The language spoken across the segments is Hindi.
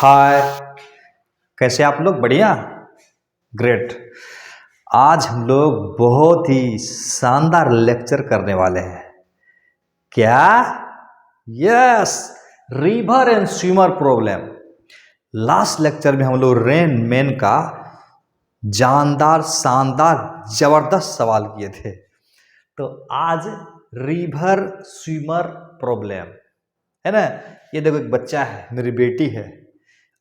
हाय। कैसे आप लोग? बढ़िया, ग्रेट। आज हम लोग बहुत ही शानदार लेक्चर करने वाले हैं। क्या? Yes, river and swimmer problem. Last lecture में हम लोग रेन मैन का जानदार शानदार जबरदस्त सवाल किए थे। तो आज रिवर स्विमर प्रॉब्लम है ना। ये देखो, एक बच्चा है, मेरी बेटी है,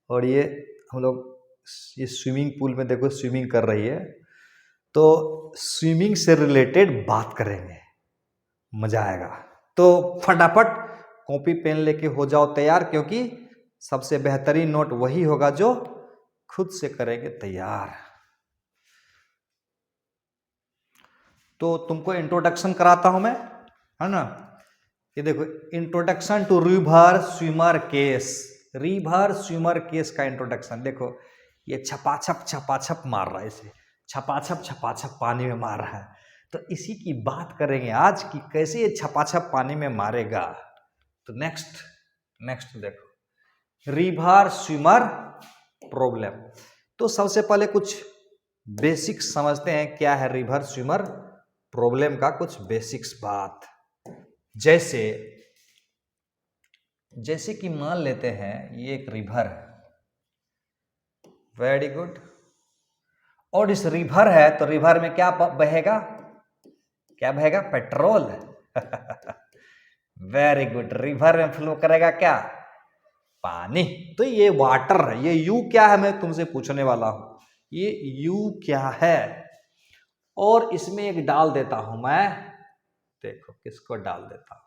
और ये हम लोग ये स्विमिंग पूल में देखो स्विमिंग कर रही है। तो स्विमिंग से रिलेटेड बात करेंगे, मजा आएगा। तो फटाफट कॉपी पेन लेके हो जाओ तैयार, क्योंकि सबसे बेहतरीन नोट वही होगा जो खुद से करेंगे तैयार। तो तुमको इंट्रोडक्शन कराता हूं मैं, है ना। ये देखो, introduction to river swimmer case. River swimmer case का इंट्रोडक्शन देखो। ये छपाछप मार रहा है, इसे छपाछप पानी में मार रहा है। तो इसी की बात करेंगे आज कि कैसे ये छपाछप पानी में मारेगा। तो नेक्स्ट देखो, रिवर स्विमर प्रॉब्लम। तो सबसे पहले कुछ बेसिक्स समझते हैं, क्या है रिवर स्विमर प्रॉब्लम का कुछ बेसिक्स बात। जैसे कि मान लेते हैं ये एक रिवर है, वेरी गुड। और इस रिवर है तो रिवर में क्या बहेगा? क्या बहेगा? पेट्रोल। Very good. रिवर में फ्लो करेगा क्या? पानी। तो ये वाटर है। ये यू क्या है, मैं तुमसे पूछने वाला हूं, ये यू क्या है? और इसमें एक डाल देता हूं मैं, देखो किसको डाल देता हूं,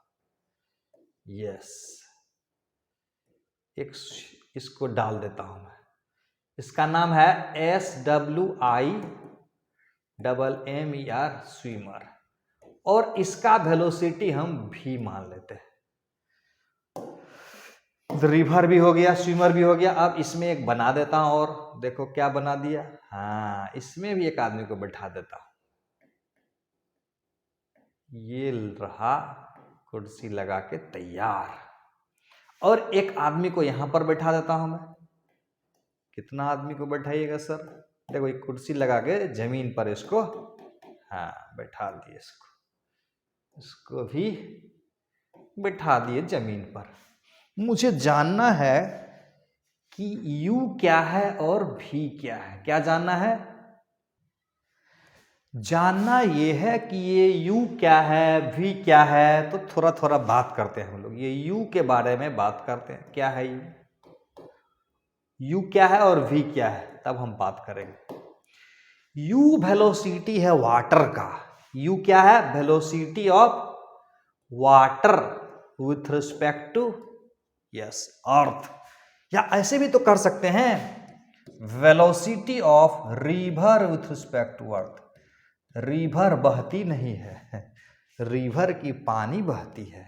यस, एक इसको डाल देता हूं मैं। इसका नाम है SWIMMER, स्विमर। और इसका वेलोसिटी हम भी मान लेते हैं। रिवर भी हो गया, स्विमर भी हो गया। अब इसमें एक बना देता हूं, और देखो क्या बना दिया। हाँ, इसमें भी एक आदमी को बैठा देता हूं। ये रहा कुर्सी लगा के तैयार। और एक आदमी को यहां पर बैठा देता हूं मैं। कितना आदमी को बैठाइएगा सर? देखो, एक कुर्सी लगा के जमीन पर इसको, हाँ, बैठा दिए। इसको भी बैठा दिए जमीन पर। मुझे जानना है कि U क्या है और V क्या है। क्या जानना है? जानना ये है कि ये U क्या है, V क्या है। तो थोड़ा थोड़ा बात करते हैं हम लोग, ये U के बारे में बात करते हैं। क्या है U क्या है और V क्या है, तब हम बात करेंगे। U वेलोसिटी है वाटर का। U क्या है? Velocity of water with respect to, yes, earth. या ऐसे भी तो कर सकते हैं, velocity of river with respect to earth. River बहती नहीं है, रिवर की पानी बहती है,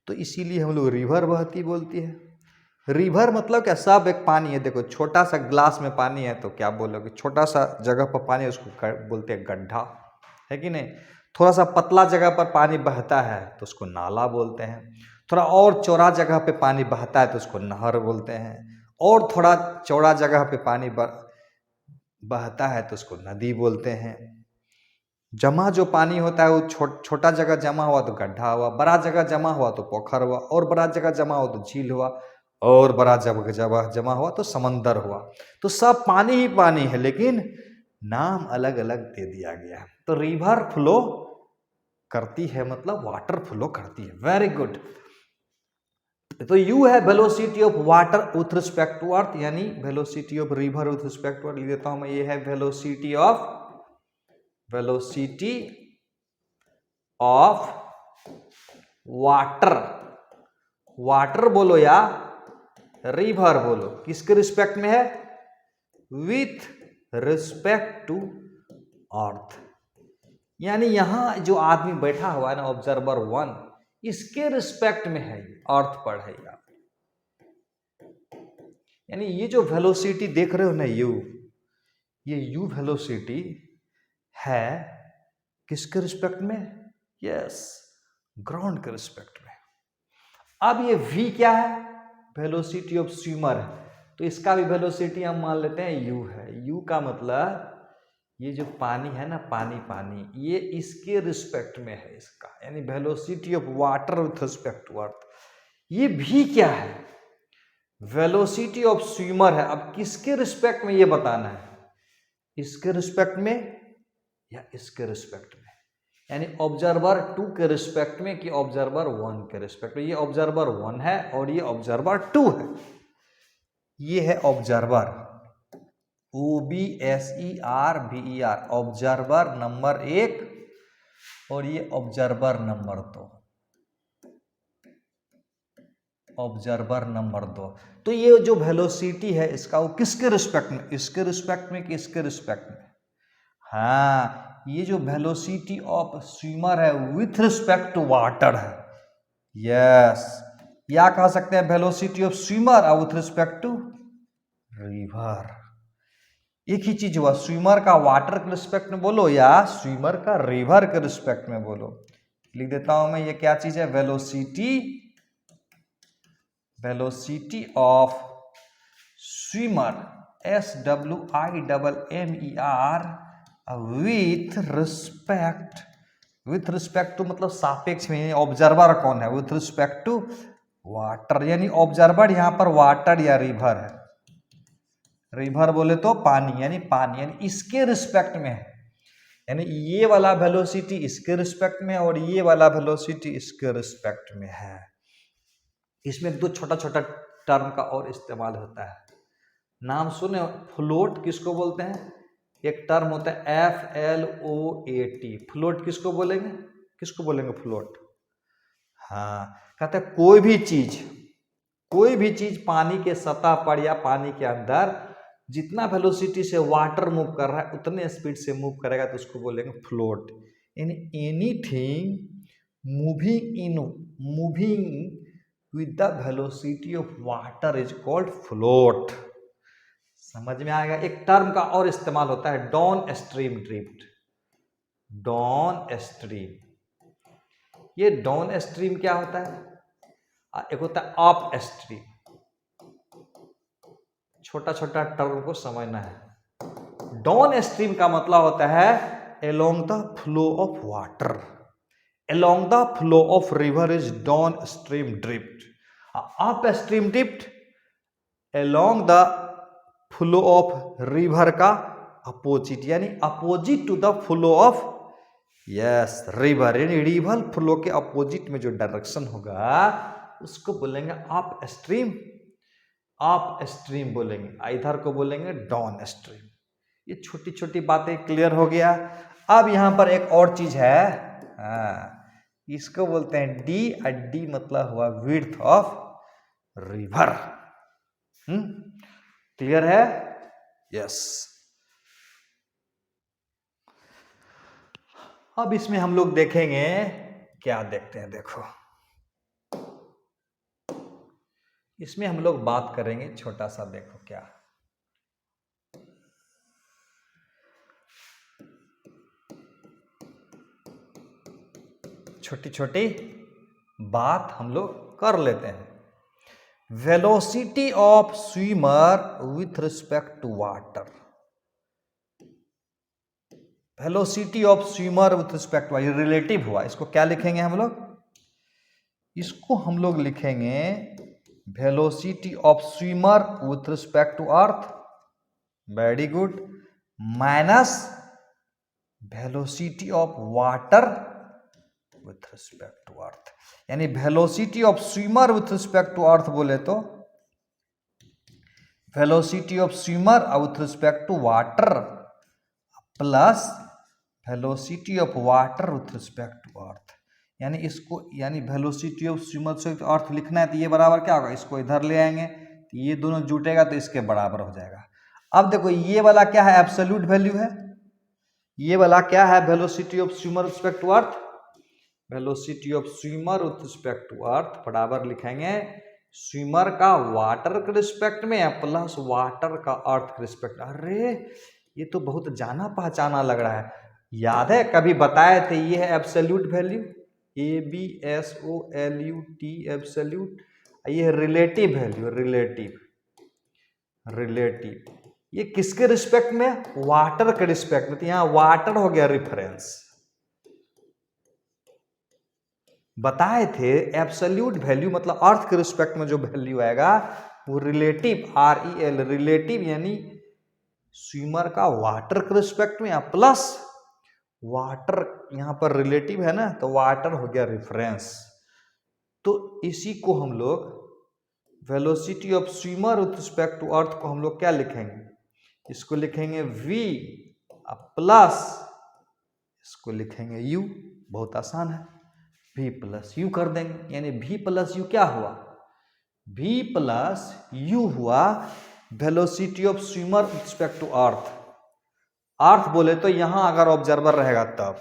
तो इसीलिए हम लोग रिवर बहती बोलती है। रिवर मतलब क्या? सब एक पानी है। देखो, छोटा सा ग्लास में पानी है तो क्या बोलोगे? छोटा सा जगह पर पानी है, उसको बोलते हैं गड्ढा, है कि नहीं। थोड़ा सा पतला जगह पर पानी बहता है तो उसको नाला बोलते हैं। थोड़ा और चौड़ा जगह पे पानी बहता है तो उसको नहर बोलते हैं। और थोड़ा चौड़ा जगह पे पानी बहता है तो उसको नदी बोलते हैं। जमा जो पानी होता है वो छोटा जगह जमा हुआ तो गड्ढा हुआ, बड़ा जगह जमा हुआ तो पोखर हुआ, और बड़ा जगह जमा हुआ तो झील हुआ, और बड़ा जगह जमा हुआ तो समंदर हुआ। तो सब पानी ही पानी है, लेकिन नाम अलग अलग दे दिया गया है। तो रिवर फ्लो करती है मतलब वाटर फ्लो करती है। Very good. तो यू है velocity of water with respect to earth, यानी velocity of river with respect to earth लिख देता हूं मैं। ये है वेलोसिटी ऑफ वाटर। वाटर बोलो या रिवर बोलो, किसके रिस्पेक्ट में है? With respect to earth. यानी यहां जो आदमी बैठा हुआ है ना, ऑब्जर्वर 1, इसके रिस्पेक्ट में है, अर्थ पर है यार। यानी ये जो वेलोसिटी देख रहे हो ना, ये यू वेलोसिटी है किसके रिस्पेक्ट में? यस, ग्राउंड के रिस्पेक्ट में। अब ये v क्या है? वेलोसिटी ऑफ स्विमर है। तो इसका भी वेलोसिटी हम मान लेते हैं u है। u का मतलब ये जो पानी है ना, पानी, ये इसके रिस्पेक्ट में है इसका, यानी velocity of water with respect to earth. ये भी क्या है, वेलोसिटी ऑफ स्विमर है। अब किसके रिस्पेक्ट में ये बताना है, इसके रिस्पेक्ट में या इसके रिस्पेक्ट में, यानी ऑब्जर्वर 2 के रिस्पेक्ट में कि ऑब्जर्वर 1 के रिस्पेक्ट में। ये ऑब्जर्वर 1 है और ये ऑब्जर्वर 2 है। ये है ऑब्जर्वर OBSERVER, ऑब्जर्वर नंबर 1 और ये ऑब्जर्वर नंबर 2, ऑब्जर्वर नंबर 2। तो ये जो वेलोसिटी है इसका, वो किसके रिस्पेक्ट में, इसके रिस्पेक्ट में कि इसके रिस्पेक्ट में। हाँ, ये जो वेलोसिटी ऑफ स्विमर है विथ रिस्पेक्ट टू वाटर है। यस, या कह सकते हैं velocity of swimmer with respect to river. एक ही चीज हुआ, स्विमर का वाटर के रिस्पेक्ट में बोलो या स्विमर का रिवर के रिस्पेक्ट में बोलो। लिख देता हूं मैं, ये क्या चीज है, velocity of swimmer SWIMMER with respect to मतलब सापेक्ष में, ऑब्जर्वर कौन है, विथ रिस्पेक्ट टू वाटर, यानी ऑब्जर्वर यहां पर वाटर या रिवर है। रिवर बोले तो पानी, यानी इसके रिस्पेक्ट में है, यानी ये वाला वेलोसिटी इसके रिस्पेक्ट में और ये वाला वेलोसिटी इसके रिस्पेक्ट में है। इसमें 2 छोटा छोटा टर्म का और इस्तेमाल होता है। नाम सुने, फ्लोट किसको बोलते हैं, एक टर्म होता है FLOAT। फ्लोट किसको बोलेंगे फ्लोट। हाँ, कहते हैं कोई भी चीज पानी के सतह पर या पानी के अंदर जितना वेलोसिटी से वाटर मूव कर रहा है उतने स्पीड से मूव करेगा तो उसको बोलेंगे float. In anything moving with the velocity of water is called float. समझ में आएगा। एक टर्म का और इस्तेमाल होता है, down stream drift. Down stream, ये डाउन स्ट्रीम क्या होता है, एक होता है अप स्ट्रीम। छोटा छोटा टर्म को समझना है। डाउन स्ट्रीम का मतलब होता है along the flow of water, along the flow of river is downstream drift. Upstream drift along the flow of river का अपोजिट, यानी opposite to the flow of river, यानी रिवर फ्लो के अपोजिट में जो डायरेक्शन होगा उसको बोलेंगे अप स्ट्रीम बोलेंगे, इधर को बोलेंगे डाउन स्ट्रीम। ये छोटी छोटी बातें क्लियर हो गया। अब यहां पर एक और चीज है, इसको बोलते हैं डी मतलब हुआ विड्थ ऑफ रिवर। क्लियर है, यस। अब इसमें हम लोग देखेंगे, क्या देखते हैं, देखो इसमें हम लोग बात करेंगे छोटा सा, देखो क्या, छोटी छोटी बात हम लोग कर लेते हैं। Velocity of swimmer with respect to water, velocity of swimmer with respect to, ये रिलेटिव हुआ, इसको क्या लिखेंगे हम लोग, इसको हम लोग लिखेंगे velocity of swimmer with respect to earth, very good, minus velocity of water with respect to earth. यानी velocity of swimmer with respect to earth बोले तो velocity of swimmer with respect to water plus velocity of water with respect to earth. यानी इसको, यानी वेलोसिटी ऑफ स्विमर से अर्थ लिखना है तो ये बराबर क्या होगा, इसको इधर ले आएंगे तो ये दोनों जुटेगा तो इसके बराबर हो जाएगा। अब देखो ये वाला क्या है, एब्सोल्यूट वैल्यू है, ये वाला क्या है, velocity of swimmer with respect to earth, velocity of swimmer with respect to earth बराबर लिखेंगे स्विमर का वाटर के रिस्पेक्ट में प्लस वाटर का अर्थ के रिस्पेक्ट। अरे ये तो बहुत जाना पहचाना लग रहा है, याद है कभी बताए थे, ये है एब्सोल्यूट वैल्यू, ABSOLUT एब्सोल्यूट, ये है रिलेटिव वैल्यू, रिलेटिव। रिलेटिव। ये किसके रिस्पेक्ट में? वाटर के रिस्पेक्ट में। तो यहां वाटर हो गया रेफरेंस। बताए थे एब्सोल्यूट वैल्यू मतलब अर्थ के रिस्पेक्ट में जो वैल्यू आएगा वो रिलेटिव, REL, रिलेटिव यानी स्विमर का वाटर के रिस्पेक्ट में, प्लस वाटर यहां पर रिलेटिव है ना, तो वाटर हो गया रेफरेंस। तो इसी को हम लोग velocity of swimmer with respect to earth को हम लोग क्या लिखेंगे? इसको लिखेंगे v प्लस इसको लिखेंगे u। बहुत आसान है, v प्लस u कर देंगे, यानी v प्लस u क्या हुआ? v प्लस u हुआ velocity of swimmer with respect to earth. Earth बोले तो यहां अगर ऑब्जर्वर रहेगा तब,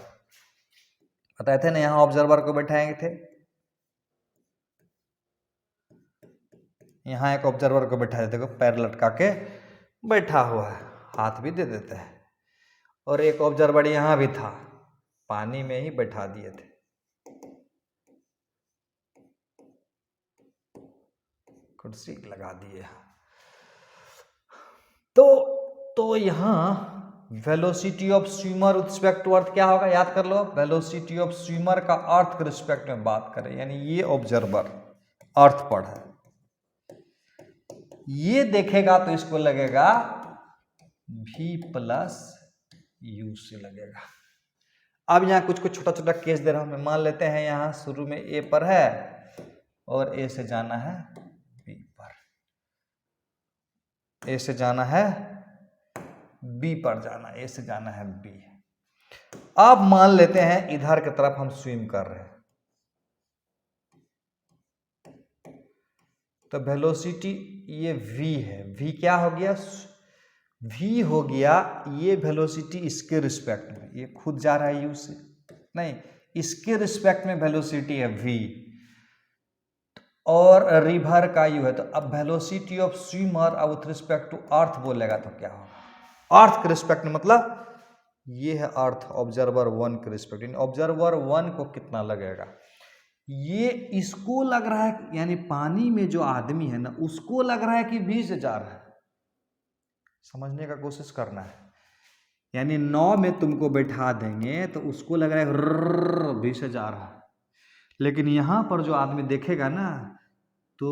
बताए थे ना, यहां ऑब्जर्वर को बैठाएंगे थे, यहां एक ऑब्जर्वर को बैठा देते, देखो पैर लटका के बैठा हुआ है, हाथ भी दे देते हैं, और एक ऑब्जर्वर यहां भी था, पानी में ही बैठा दिए थे, कुर्सी लगा दिए। तो यहां velocity of swimmer with respect to earth क्या होगा? याद कर लो, वेलोसिटी ऑफ स्विमर का अर्थ के रिस्पेक्ट में बात करें, यानी ये ऑब्जर्वर अर्थ पर है, ये देखेगा तो इसको लगेगा v प्लस u से लगेगा। अब यहां कुछ छोटा छोटा केस दे रहा हूं मैं, मान लेते हैं यहां शुरू में a पर है और a से जाना है b पर, a से जाना है b पर जाना, a से जाना है b। अब मान लेते हैं इधर की तरफ हम स्विम कर रहे हैं, तो वेलोसिटी ये v है, v क्या हो गया? v हो गया ये वेलोसिटी इसके रिस्पेक्ट में, ये खुद जा रहा है u से, नहीं इसके रिस्पेक्ट में वेलोसिटी है v, और रिवर का u है, तो अब velocity of swimmer with respect to earth बोलेगा तो क्या होगा? अर्थ के रिस्पेक्ट में, मतलब ये है अर्थ ऑब्जर्वर 1 के रिस्पेक्ट, ऑब्जर्वर 1 को कितना लगेगा? ये इसको लग रहा है, यानी पानी में जो आदमी है ना उसको लग रहा है कि v से जा रहा है, समझने का कोशिश करना है। यानी 9 में तुमको बैठा देंगे तो उसको लग रहा है v से जा रहा है, लेकिन यहां पर जो आदमी देखेगा ना तो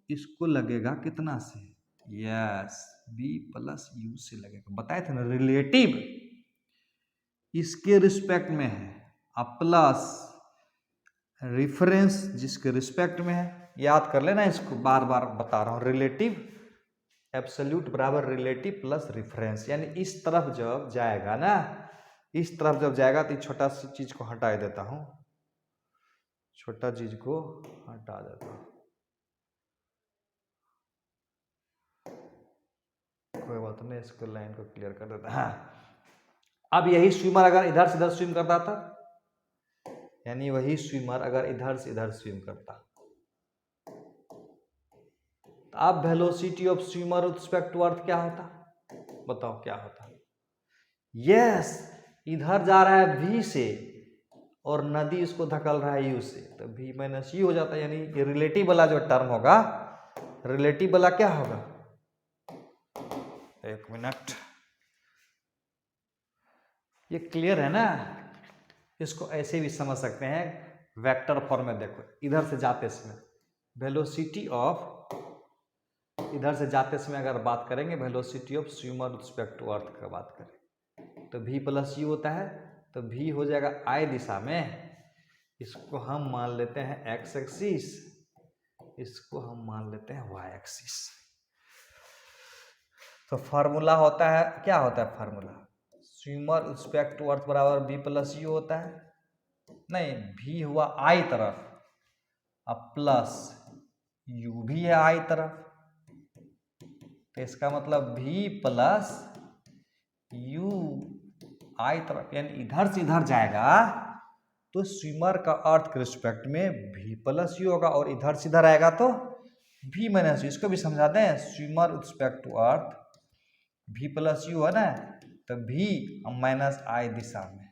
इसको लगेगा कितना से? यस, v प्लस u से लगेगा। बताए थे ना रिलेटिव इसके रिस्पेक्ट में है, प्लस रिफरेंस जिसके रिस्पेक्ट में है। याद कर लेना इसको, बार बार बता रहा हूं, रिलेटिव एब्सोल्यूट बराबर रिलेटिव प्लस रिफरेंस, यानी इस तरफ जब जाएगा ना, इस तरफ जब जाएगा तो छोटा सी चीज को हटा देता हूं, छोटा चीज को हटा देता हूं, कोई बात नहीं, इसको लाइन को क्लियर कर देता है। अब यही स्विमर अगर इधर से इधर स्विम करता था, यानी वही स्विमर अगर इधर से इधर स्विम करता, तो अब velocity of swimmer with respect to earth क्या होता? बताओ क्या होता? यस, इधर जा रहा है v से और नदी इसको धकल रहा है u से, तो v माइनस u हो जाता है, यानी ये रिलेटिव वाला जो टर्म होगा, रिलेटिव वाला क्या होगा? एक मिनट, ये क्लियर है ना? इसको ऐसे भी समझ सकते हैं वेक्टर फॉर्म में। देखो इधर से जाते समय वेलोसिटी ऑफ, इधर से जाते समय अगर बात करेंगे velocity of swimmer with respect to earth का बात करें तो v प्लस u होता है, तो v हो जाएगा i दिशा में, इसको हम मान लेते हैं x एक्सिस, इसको हम मान लेते हैं y एक्सिस। तो फार्मूला होता है, क्या होता है formula? Swimmer respect to earth बराबर v प्लस u होता है, नहीं v हुआ i तरफ, अब प्लस u भी है i तरफ, तो इसका मतलब v प्लस u i तरफ, यानी इधर से इधर जाएगा तो स्विमर का अर्थ के रिस्पेक्ट में v प्लस u होगा, और इधर से इधर आएगा तो v माइनस u। इसको भी समझा दें, swimmer with respect to earth v plus u है ना, तो v माइनस i दिशा में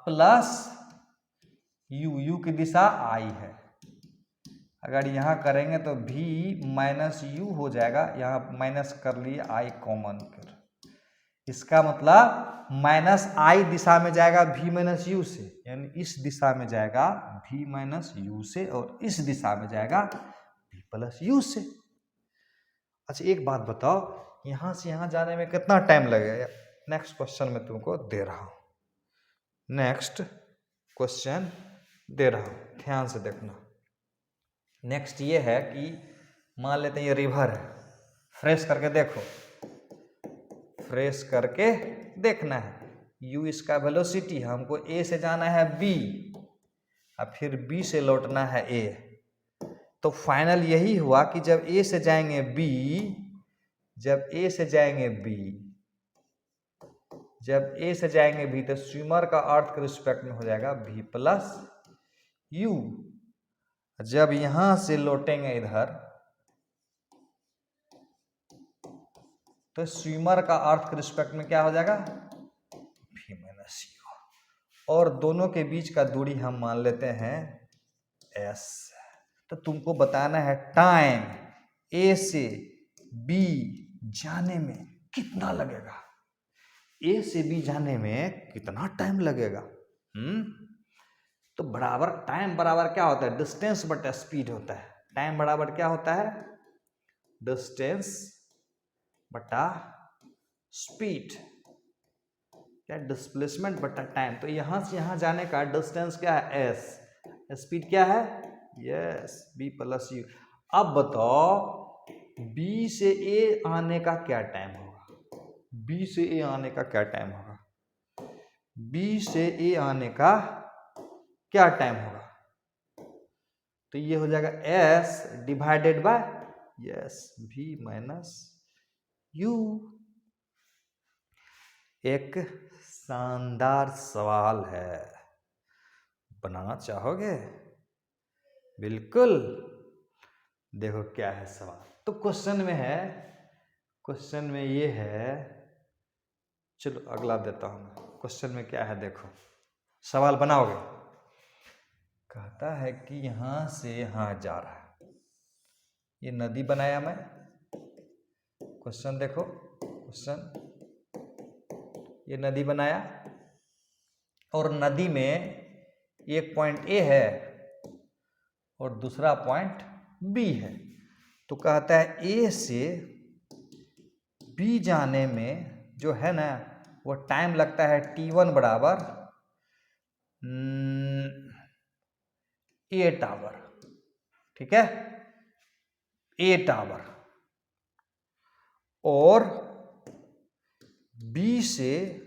प्लस u, u की दिशा i है, अगर यहाँ करेंगे तो v माइनस यू हो जाएगा, यहाँ माइनस कर लिए i कॉमन कर, इसका मतलब माइनस आई दिशा में जाएगा v माइनस यू से, यानी इस दिशा में जाएगा v माइनस यू से और इस दिशा में जाएगा v प्लस यू से। अच्छा एक बात बताओ, यहां से यहां जाने में कितना टाइम लगेगा? नेक्स्ट क्वेश्चन में तुमको दे रहा हूं, नेक्स्ट क्वेश्चन दे रहा हूं, ध्यान से देखना। नेक्स्ट ये है कि मान लेते हैं ये रिवर है, फ्रेश करके देखो, फ्रेश करके देखना है। u इसका वेलोसिटी है, हमको a से जाना है b और फिर b से लौटना है a। तो फाइनल यही हुआ कि जब a से जाएंगे b, जब a से जाएंगे b, जब a से जाएंगे b, तो स्विमर का अर्थ के रिस्पेक्ट में हो जाएगा v प्लस यू। जब यहां से लौटेंगे इधर तो स्विमर का अर्थ के रिस्पेक्ट में क्या हो जाएगा? v minus you. और दोनों के बीच का दूरी हम मान लेते हैं s। तो तुमको बताना है टाइम a से b जाने में कितना लगेगा, a से b जाने में कितना टाइम लगेगा। तो बराबर टाइम बराबर क्या होता है? डिस्टेंस बटा स्पीड होता है। टाइम बराबर क्या होता है? डिस्टेंस बटा स्पीड, क्या डिस्प्लेसमेंट बटा टाइम। तो यहां से यहां जाने का डिस्टेंस क्या है? s, स्पीड क्या है? Yes, b plus you. अब बताओ b से a आने का क्या टाइम होगा? b से a आने का क्या टाइम होगा? b से a आने का क्या टाइम होगा? तो ये हो जाएगा s divided by yes v minus you. एक शानदार सवाल है, बनाना चाहोगे? बिल्कुल। देखो क्या है सवाल, तो क्वेश्चन में है, क्वेश्चन में ये है, चलो अगला देता हूं मैं। क्वेश्चन में क्या है देखो, सवाल बनाओगे। कहता है कि यहां से यहां जा रहा है, ये नदी बनाया मैं। क्वेश्चन देखो, क्वेश्चन, ये नदी बनाया और नदी में एक पॉइंट ए है और दूसरा पॉइंट बी है। तो कहता है ए से बी जाने में जो है ना वो टाइम लगता है t1 बराबर 8 आवर, ठीक है, 8 आवर। और बी से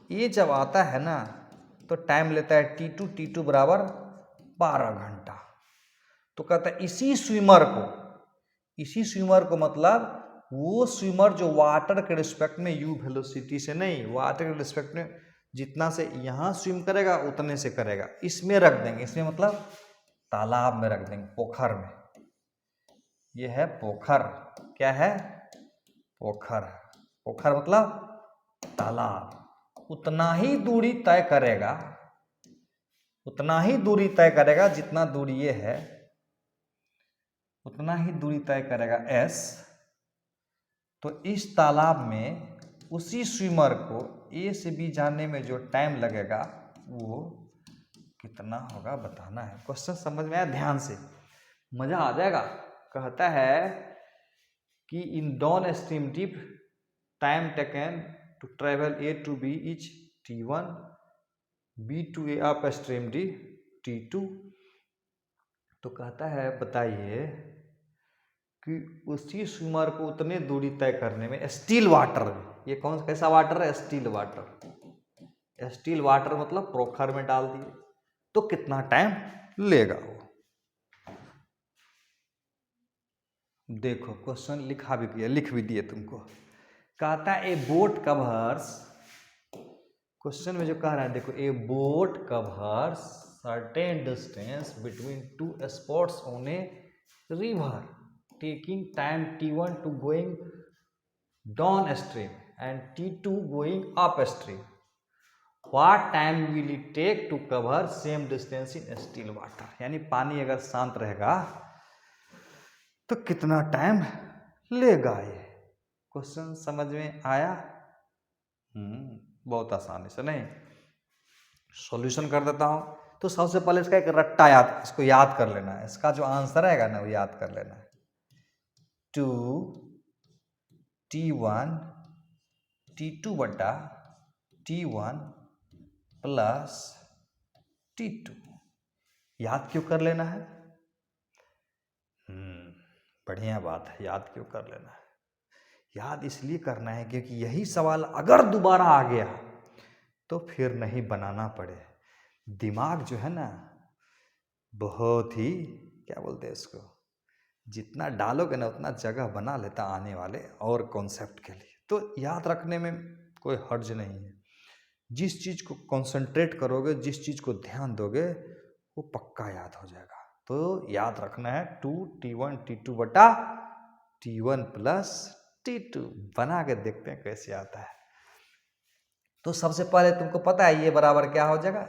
ए जब आता है ना तो टाइम लेता है t2 बराबर 12 घंटा। तो कहता है इसी स्विमर को मतलब वो स्विमर जो वाटर के रिस्पेक्ट में u वेलोसिटी से नहीं, वाटर के रिस्पेक्ट में जितना से यहां स्विम करेगा उतने से करेगा, इसमें रख देंगे। इसमें मतलब तालाब में रख देंगे, पोखर में। ये है पोखर, क्या है? पोखर। पोखर मतलब तालाब। उतना ही दूरी तय करेगा, उतना ही दूरी तय करेगा जितना दूरी ये है, उतना ही दूरी तय करेगा s। तो इस तालाब में उसी स्विमर को a से b जाने में जो टाइम लगेगा वो कितना होगा बताना है। क्वेश्चन समझ में आया? ध्यान से, मजा आ जाएगा। कहता है कि in down stream dip time taken to travel a to b is t1, b to a up stream d t2। तो कहता है बताइए कि उसी स्विमर को उतने दूरी तय करने में स्टिल वाटर में, ये कौन कैसा वाटर है? Still water. स्टिल वाटर मतलब पोखर में डाल दिए तो कितना टाइम लेगा वो। देखो क्वेश्चन लिखा भी दिया, लिख भी दिए तुमको। कहता है ए बोट कवर्स, क्वेश्चन में जो कह रहा है देखो, ए boat covers certain distance between two spots on a river taking time t1 to going downstream and t2 going upstream what time will it take to cover same distance in still water, यानी पानी अगर शांत रहेगा तो कितना टाइम लेगा। ये क्वेश्चन समझ में आया? बहुत आसानी से, नहीं? सॉल्यूशन कर देता हूं। तो सबसे पहले इसका एक रट्टा इसको याद कर लेना है। इसका जो आंसर आएगा ना वो याद कर लेना है। 2T1 T2 बटा T1 प्लस T2। याद क्यों कर लेना है? बढ़िया बात है, याद क्यों कर लेना है? याद इसलिए करना है क्योंकि यही सवाल अगर दोबारा आ गया तो फिर नहीं बनाना पड़े। दिमाग जो है ना बहुत ही, क्या बोलते हैं इसको, जितना डालोगे ना उतना जगह बना लेता आने वाले और कॉन्सेप्ट के लिए। तो याद रखने में कोई हर्ज नहीं है। जिस चीज़ को कंसंट्रेट करोगे, जिस चीज़ को ध्यान दोगे, वो पक्का याद हो जाएगा। तो याद रखना है 2T1 T2 बटा T1 प्लस T2। बना के देखते हैं कैसे आता है। तो सबसे पहले तुमको पता है ये बराबर क्या हो जाएगा?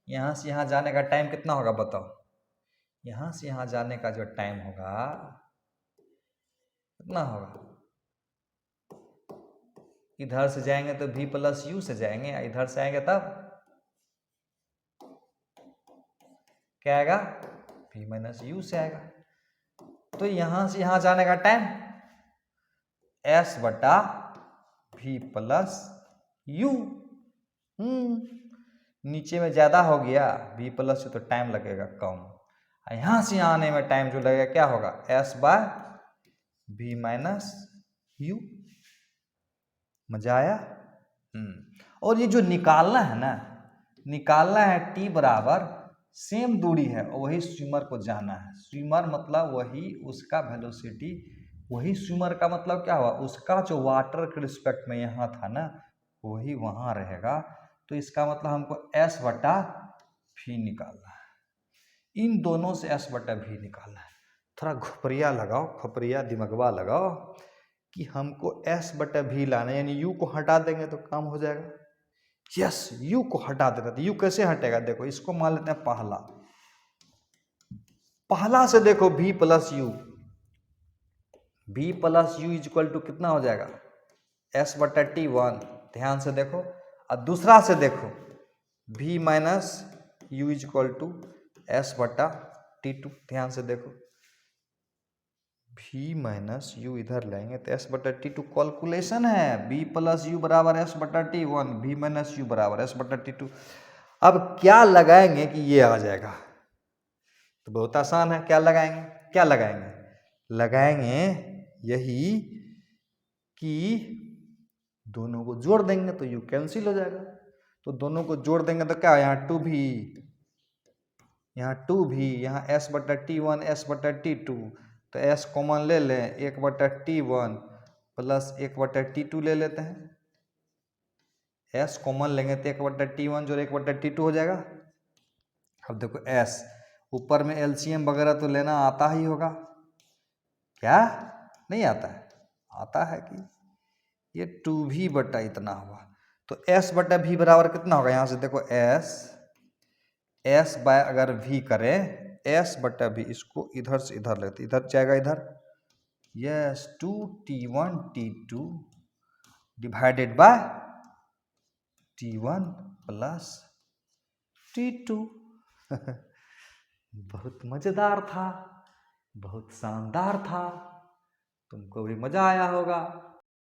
यहाँ से यहाँ जाने का टाइम कितना होगा बताओ? यहाँ से यहाँ जाने का जो टाइम होगा कितना होगा? इधर से जाएंगे तो v प्लस यू से जाएंगे, इधर से आएंगे तब क्या आएगा? v माइनस यू से आएगा। तो यहां से यहां जाने का टाइम s बटा v प्लस यू। नीचे में ज्यादा हो गया, v प्लस तो टाइम लगेगा कम। यहां से यहां आने में टाइम जो लगेगा क्या होगा? s by v minus u. मजा आया? और ये जो निकालना है ना, निकालना है t बराबर सेम दूरी है और वही स्विमर को जाना है। स्विमर मतलब वही उसका वेलोसिटी, वही स्विमर का मतलब क्या हुआ? उसका जो वाटर के रिस्पेक्ट में यहाँ था ना वही वहाँ रहेगा। तो इसका मतलब हमको s बटा v निकालना है। इन दोनों से s बटा v निकालना है। थोड़ा खोपरिया लगाओ, खोपरिया दिमगवा लगाओ कि हमको s बटा v लाना है, यानी u को हटा देंगे तो काम हो जाएगा। यस, u को हटा देना। तो u कैसे हटेगा? देखो इसको मान लेते हैं पहला। पहला से देखो v plus u, v plus u is equal to कितना हो जाएगा? s बटा T1। ध्यान से देखो। और दूसरा से देखो v minus u is equal to s बटा T2। ध्यान से देखो, v माइनस यू इधर लेंगे तो s बटा T2 कैलकुलेशन है। v प्लस यू बराबर s बटा T1, v माइनस यू बराबर s बटा T2। अब क्या लगाएंगे कि ये आ जाएगा? तो बहुत आसान है। क्या लगाएंगे? क्या लगाएंगे? लगाएंगे यही कि दोनों को जोड़ देंगे तो यू कैंसिल हो जाएगा। तो दोनों को जोड़ देंगे तो क्या? यहाँ 2 भी, यहाँ 2 भी, यहाँ s बटा T1 s बटा T2। तो s कॉमन ले लें, 1 बटा T1 प्लस 1 बटा T2 ले लेते हैं। s कॉमन लेंगे तो 1 बटा T1 जो 1 बटा T2 हो जाएगा। अब देखो s ऊपर में एलसीएम वगैरह तो लेना आता ही होगा, क्या नहीं आता है? आता है कि ये 2v बटा इतना हुआ। तो s बटा v बराबर कितना होगा? यहाँ से देखो s बाय अगर v करें s बटा v, इसको इधर से इधर लेते, इधर जाएगा इधर। Yes, 2T1 T2 divided by T1 plus T2। बहुत मजेदार था, बहुत शानदार था। तुमको भी मजा आया होगा।